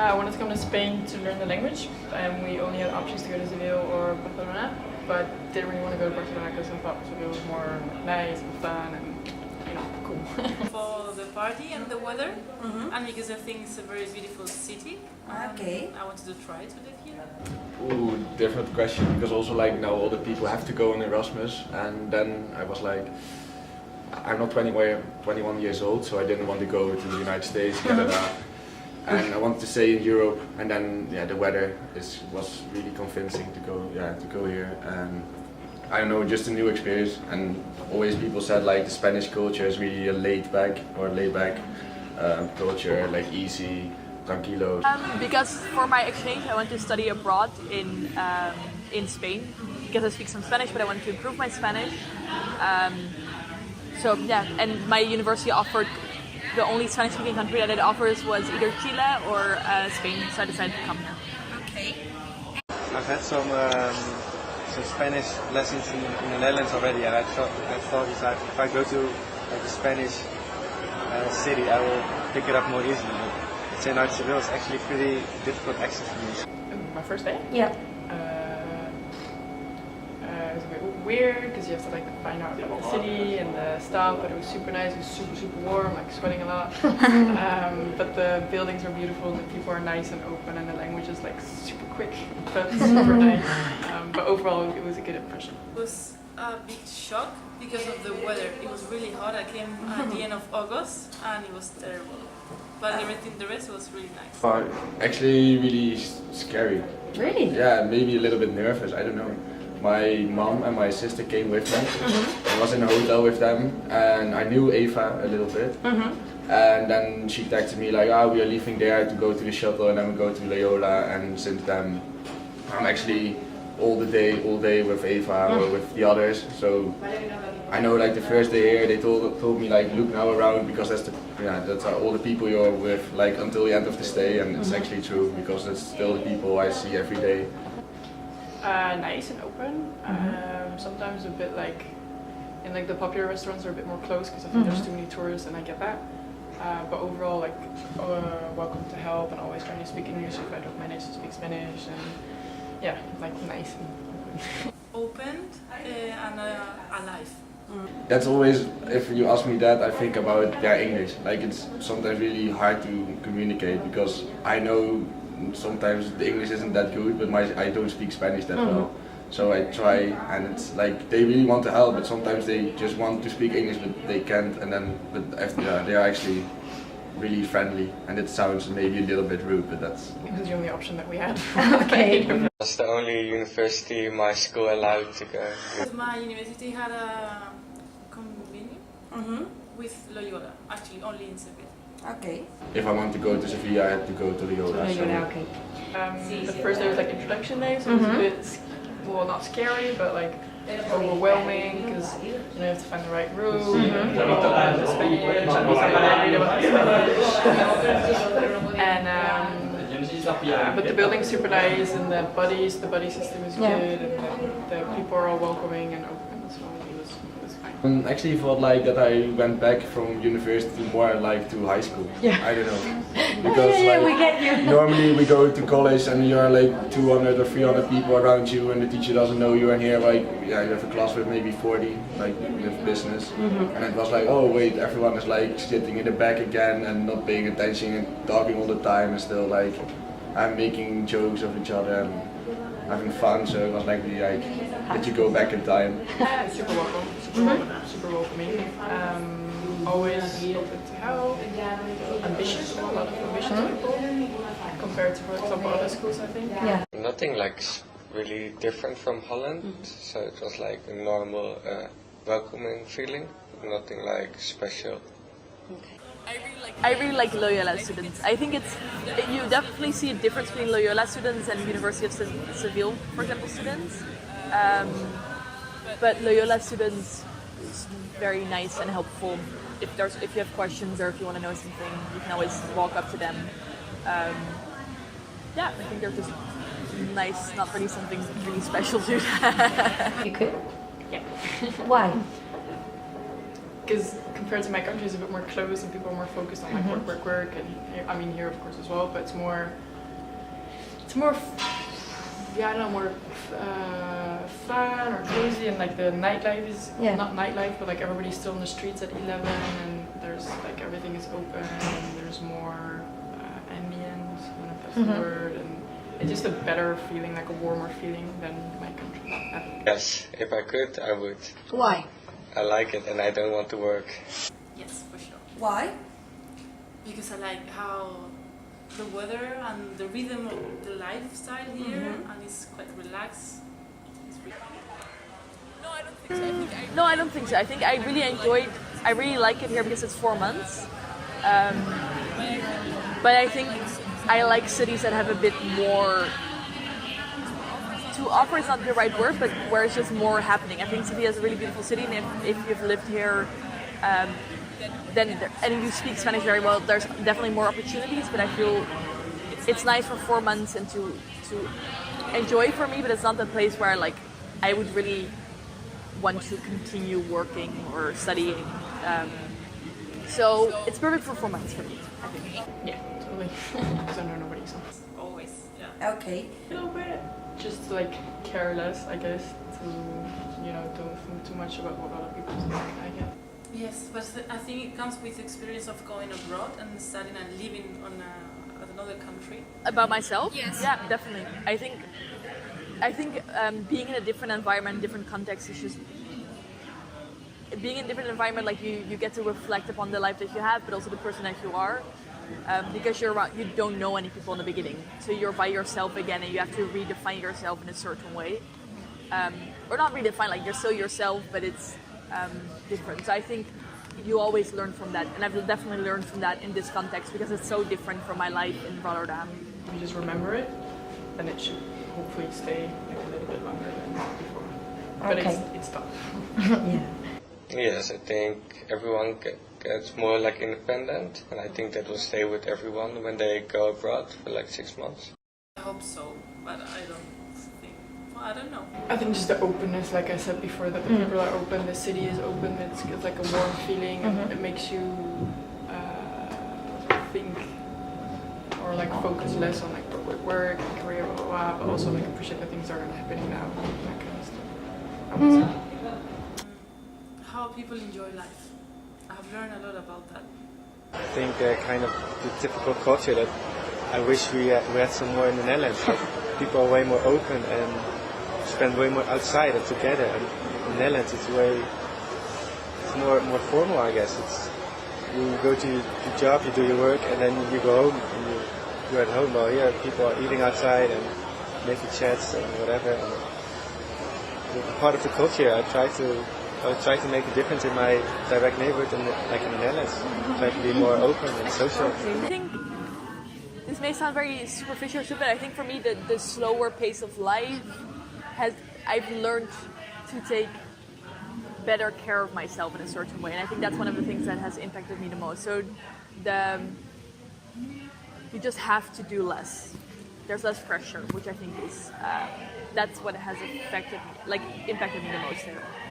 I wanted to come to Spain to learn the language, and we only had options to go to Sevilla or Barcelona, but didn't really want to go to Barcelona because I thought Sevilla was more nice and fun and, you know, cool. For the party and the weather, and because I think it's a very beautiful city. Okay. I wanted to try to live here. Ooh, different question, because also like now all the people have to go on Erasmus, and then I was like, I'm not 21 years old, so I didn't want to go to the United States, Canada, and I wanted to stay in Europe, and then the weather was really convincing to go here, and I don't know, just a new experience. And always people said like the Spanish culture is really a laid back culture, like easy, tranquilo. Because for my exchange I went to study abroad in Spain, because I speak some Spanish, but I wanted to improve my Spanish. So yeah, and my university offered, the only Spanish-speaking country that it offers was either Chile or Spain, so I decided to come here. Okay. I've had some Spanish lessons in the Netherlands already, and I thought if I go to like a Spanish city, I will pick it up more easily. But saying out Seville is actually pretty difficult access for me. My first day? Yeah. It was a bit weird because you have to like find out about the city and the stuff, but it was super nice. It was super warm, like sweating a lot. But the buildings are beautiful, the people are nice and open, and the language is like super quick but super nice. But overall, it was a good impression. It was a big shock because of the weather. It was really hot. I came at the end of August and it was terrible. But everything, the rest was really nice. Actually, really scary. Really? Yeah, maybe a little bit nervous. I don't know. My mom and my sister came with me. I was in a hotel with them, and I knew Eva a little bit. And then she texted me like, we are leaving there to go to the shuttle, and then we go to Loyola. And since then, I'm actually all day with Eva or with the others. So I know like the first day here, they told me like, look now around, because that's all the people you're with like until the end of the stay, and it's actually true because that's still the people I see every day. Nice and open. Sometimes a bit like in like the popular restaurants are a bit more closed because I think there's too many tourists, and I get that. But overall, like welcome to help and always trying to speak English if I don't manage to speak Spanish, and yeah, like nice and Open and alive. That's always, if you ask me that, I think about English. Like it's sometimes really hard to communicate because I know sometimes the English isn't that good, but I don't speak Spanish that well. So I try, and it's like they really want to help, but sometimes they just want to speak English but they can't, and then they are actually really friendly, and it sounds maybe a little bit rude, but that's... It was the only option that we had. Okay. That's the only university my school allowed to go. My university had a convention with Loyola, actually only in Sevilla. Okay. If I want to go to Sevilla, I had to go to Loyola. Okay. The first day was like introduction day, so it was a bit, well, not scary, but like overwhelming because you have to find the right room, the Spanish, and I read about Spanish. And but the building's super nice, and the buddy system is good, and the people are all welcoming and open, so it was fine. I actually thought like that I went back from university more like to high school. Yeah. I don't know. Because like, we get you. normally we go to college and you're like 200 or 300 people around you, and the teacher doesn't know you, and here like you have a class with maybe 40, like with business. And it was like, oh wait, everyone is like sitting in the back again and not paying attention and talking all the time, and still like I'm making jokes of each other and having fun, so it was like that you go back in time. Super welcome, super welcoming. Always open to help. Ambitious, a lot of ambitious people compared to, for example, other schools, I think. Yeah. Nothing like really different from Holland, so it was like a normal, welcoming feeling. Nothing like special. I really like Loyola students. I think you definitely see a difference between Loyola students and University of Seville, for example, students. But Loyola students is very nice and helpful. If you have questions or if you want to know something, you can always walk up to them. I think they're just nice, not really something really special to. You could? Yeah. Why? Because compared to my country, it's a bit more closed and people are more focused on like work, and I mean here of course as well, but it's more it's more, I don't know, more fun or cozy, and like the nightlife is not nightlife, but like everybody's still in the streets at 11, and there's like everything is open, and there's more ambience, I don't know if that's the word, and it's just a better feeling, like a warmer feeling than my country. Yes, if I could, I would. Why? I like it and I don't want to work. Yes, for sure. Why? Because I like how the weather and the rhythm of the lifestyle here, and it's quite relaxed. It's really... No, I don't think so. I think I really like it here because it's 4 months. But I think I like cities that have a bit more to offer. Is not the right word, but where it's just more happening. I think Sevilla is a really beautiful city, and if you've lived here, and you speak Spanish very well, there's definitely more opportunities. But I feel it's nice for 4 months and to enjoy for me. But it's not the place where I would really want to continue working or studying. So it's perfect for 4 months for me, I think. Yeah, totally. Because I know nobody else. Always, yeah. Okay. A little bit. Just to like care less, I guess. To, you know, don't think too much about what other people think, I guess. Yes, but I think it comes with the experience of going abroad and studying and living on another country. About myself? Yes. Yeah, definitely. I think being in a different environment, different context is just being in a different environment. Like you get to reflect upon the life that you have, but also the person that you are. Because you don't know any people in the beginning, so you're by yourself again, and you have to redefine yourself in a certain way, or not redefine. Like you're still yourself, but it's different. So I think you always learn from that, and I've definitely learned from that in this context because it's so different from my life in Rotterdam. If you just remember it, then it should hopefully stay like a little bit longer than before. But it's tough. Yeah. Yes, I think everyone gets more like independent, and I think that will stay with everyone when they go abroad for like 6 months. I hope so, but I don't think. Well, I don't know. I think just the openness, like I said before, that the people are open, the city is open, it's like a warm feeling, and it makes you think or like focus less on like work, career, blah, blah, blah, but also like appreciate the things that are happening now, that kind of stuff. I would say. How people enjoy life. I've learned a lot about that. I think kind of the typical culture that I wish we had some more in the Netherlands. Like, people are way more open and spend way more outside and together. And in the Netherlands it's more formal, I guess. You go to your job, you do your work, and then you go home and you're at home. Well, here people are eating outside and making chats and whatever. And part of the culture, I try to make a difference in my direct neighborhood, like in the Netherlands. Try to be more open and social. I think this may sound very superficial, but I think for me the slower pace of life I've learned to take better care of myself in a certain way, and I think that's one of the things that has impacted me the most. So you just have to do less. There's less pressure, which I think is that's what has impacted me the most there.